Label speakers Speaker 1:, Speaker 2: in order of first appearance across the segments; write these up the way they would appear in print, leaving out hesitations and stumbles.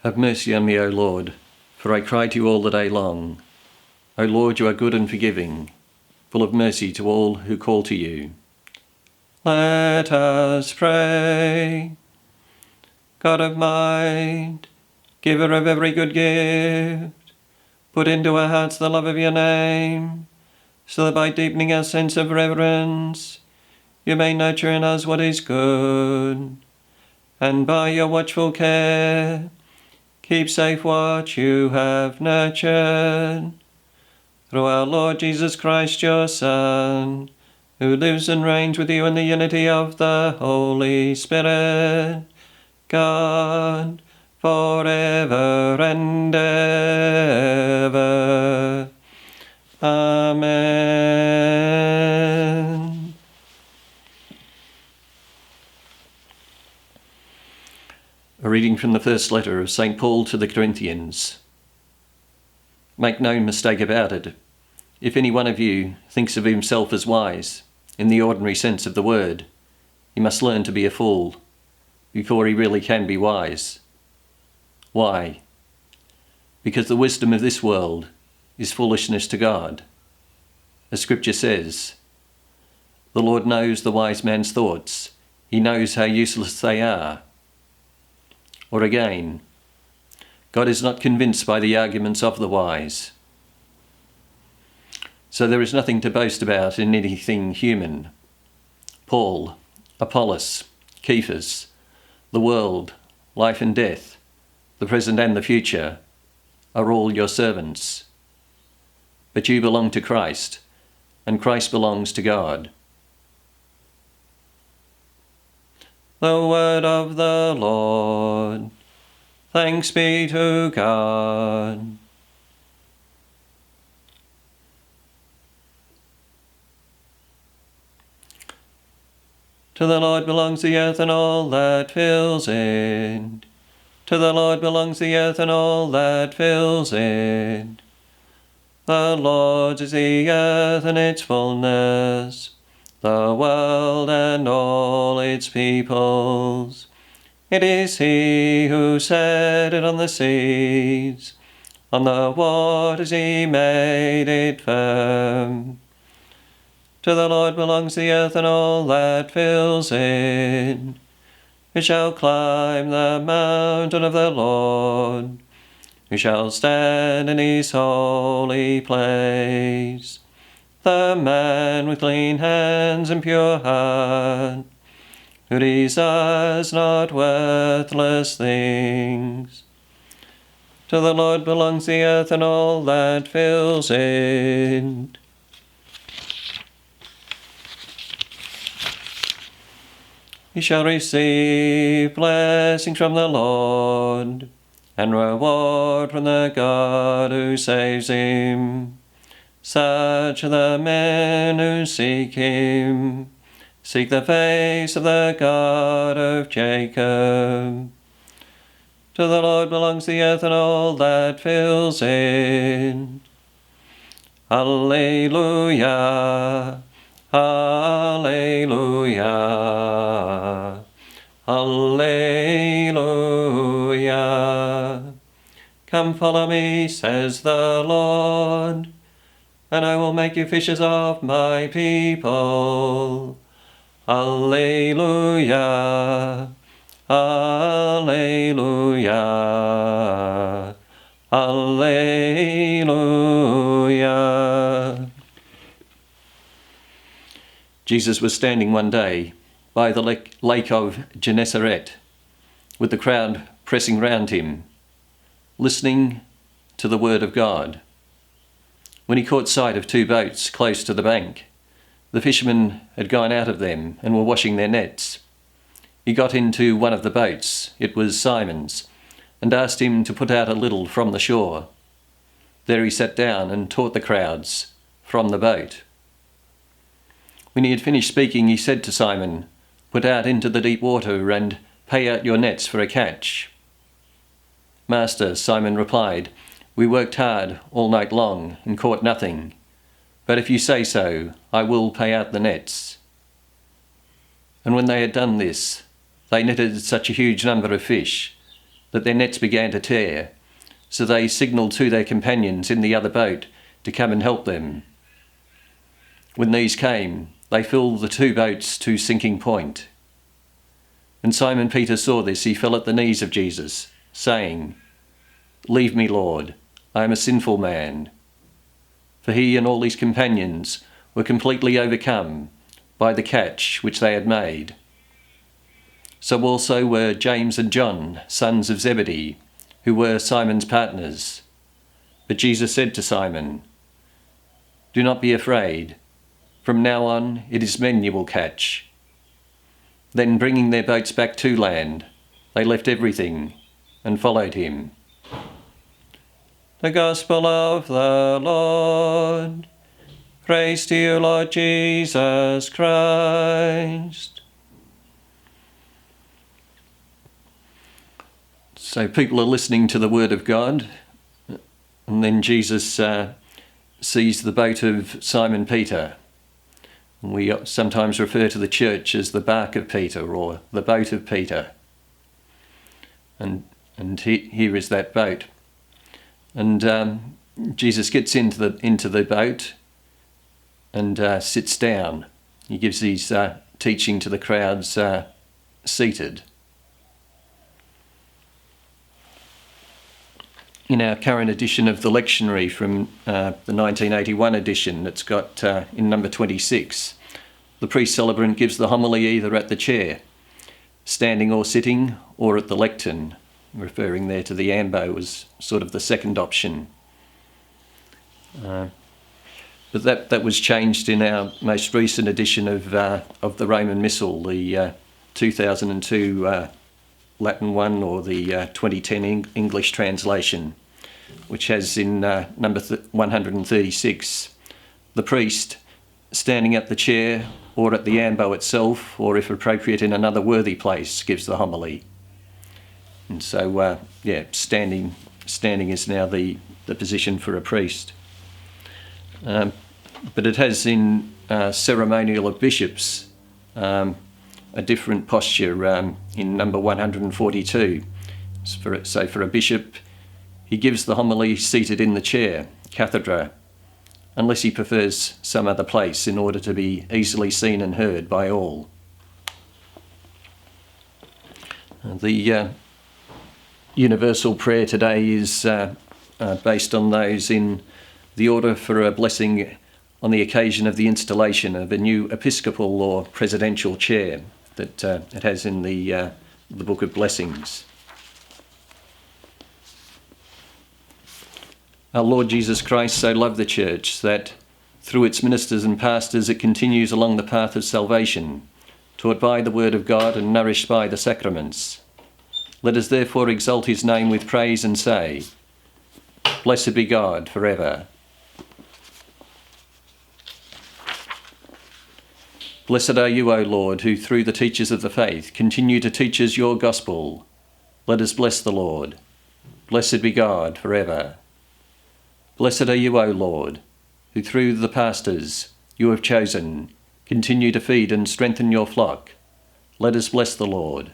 Speaker 1: Have mercy on me, O Lord, for I cry to you all the day long. O Lord, you are good and forgiving, full of mercy to all who call to you. Let us pray. God of might, giver of every good gift, put into our hearts the love of your name, so that by deepening our sense of reverence, you may nurture in us what is good, and by your watchful care, keep safe what you have nurtured. Through our Lord Jesus Christ, your Son, who lives and reigns with you in the unity of the Holy Spirit, God, forever and ever. Amen. A reading from the first letter of St. Paul to the Corinthians. Make no mistake about it. If any one of you thinks of himself as wise, in the ordinary sense of the word, he must learn to be a fool, before he really can be wise. Why? Because the wisdom of this world is foolishness to God. As Scripture says, the Lord knows the wise man's thoughts. He knows how useless they are. Or again, God is not convinced by the arguments of the wise. So there is nothing to boast about in anything human. Paul, Apollos, Cephas, the world, life and death, the present and the future, are all your servants. But you belong to Christ, and Christ belongs to God. The word of the Lord. Thanks be to God. To the Lord belongs the earth and all that fills it. To the Lord belongs the earth and all that fills it. The Lord's is the earth and its fullness, the world and all its peoples. It is he who set it on the seas, on the waters he made it firm. To the Lord belongs the earth and all that fills it. Who shall climb the mountain of the Lord? Who shall stand in his holy place? The man with clean hands and pure heart, who desires not worthless things. To the Lord belongs the earth and all that fills it. He shall receive blessings from the Lord, and reward from the God who saves him. Such are the men who seek him, seek the face of the God of Jacob. To the Lord belongs the earth and all that fills it. Alleluia, alleluia, alleluia. Come follow me, says the Lord, and I will make you fishers of my people. Alleluia, alleluia, alleluia. Jesus was standing one day by the lake of Genesseret, with the crowd pressing round him, listening to the word of God, when he caught sight of two boats close to the bank. The fishermen had gone out of them and were washing their nets. He got into one of the boats, it was Simon's, and asked him to put out a little from the shore. There he sat down and taught the crowds from the boat. When he had finished speaking, he said to Simon, "Put out into the deep water and pay out your nets for a catch." "Master," Simon replied, "we worked hard all night long and caught nothing. But if you say so, I will pay out the nets." And when they had done this, they netted such a huge number of fish that their nets began to tear, so they signalled to their companions in the other boat to come and help them. When these came, they filled the 2 boats to sinking point. When Simon Peter saw this, he fell at the knees of Jesus, saying, "Leave me, Lord, I am a sinful man." For he and all his companions were completely overcome by the catch which they had made. So also were James and John, sons of Zebedee, who were Simon's partners. But Jesus said to Simon, "Do not be afraid. From now on it is men you will catch." Then, bringing their boats back to land, they left everything and followed him. The Gospel of the Lord. Praise to you, Lord Jesus Christ. So people are listening to the word of God, and then Jesus sees the boat of Simon Peter. We sometimes refer to the church as the bark of Peter or the boat of Peter. And here is that boat. And Jesus gets into the boat and sits down. He gives his teaching to the crowds seated. In our current edition of the lectionary from the 1981 edition, it's got in number 26, the priest celebrant gives the homily either at the chair, standing or sitting, or at the lectern, referring there to the ambo as sort of the second option. But that was changed in our most recent edition of the Roman Missal, the 2002 Latin one, or the 2010 English translation, which has in number 136, the priest standing at the chair or at the ambo itself, or if appropriate in another worthy place, gives the homily. And so, standing is now the position for a priest. But it has in ceremonial of bishops a different posture in number 142. So for a bishop, he gives the homily seated in the chair, cathedra, unless he prefers some other place in order to be easily seen and heard by all. The universal prayer today is based on those in the order for a blessing on the occasion of the installation of a new Episcopal or presidential chair that it has in the Book of Blessings. Our Lord Jesus Christ so loved the Church that through its ministers and pastors it continues along the path of salvation, taught by the Word of God and nourished by the sacraments. Let us therefore exalt his name with praise and say, "Blessed be God forever." Blessed are you, O Lord, who through the teachers of the faith continue to teach us your gospel. Let us bless the Lord. Blessed be God forever. Blessed are you, O Lord, who through the pastors you have chosen continue to feed and strengthen your flock. Let us bless the Lord.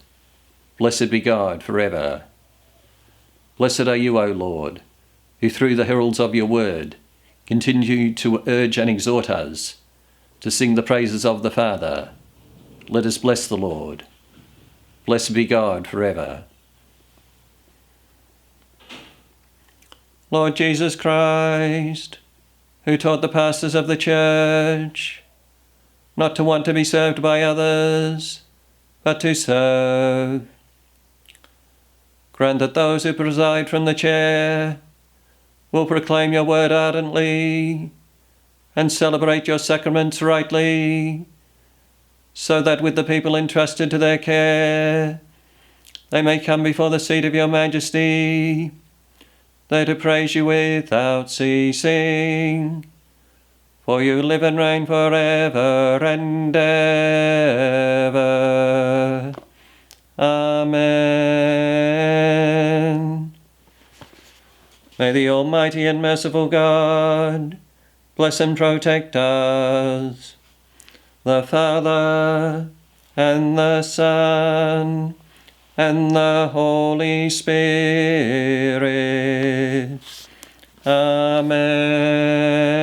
Speaker 1: Blessed be God forever. Blessed are you, O Lord, who through the heralds of your word continue to urge and exhort us to sing the praises of the Father. Let us bless the Lord. Blessed be God forever. Lord Jesus Christ, who taught the pastors of the Church not to want to be served by others, but to serve, grant that those who preside from the chair will proclaim your word ardently and celebrate your sacraments rightly, so that with the people entrusted to their care, they may come before the seat of your majesty, there to praise you without ceasing. For you live and reign forever and ever. Amen. May the Almighty and merciful God bless and protect us, the Father and the Son and the Holy Spirit. Amen.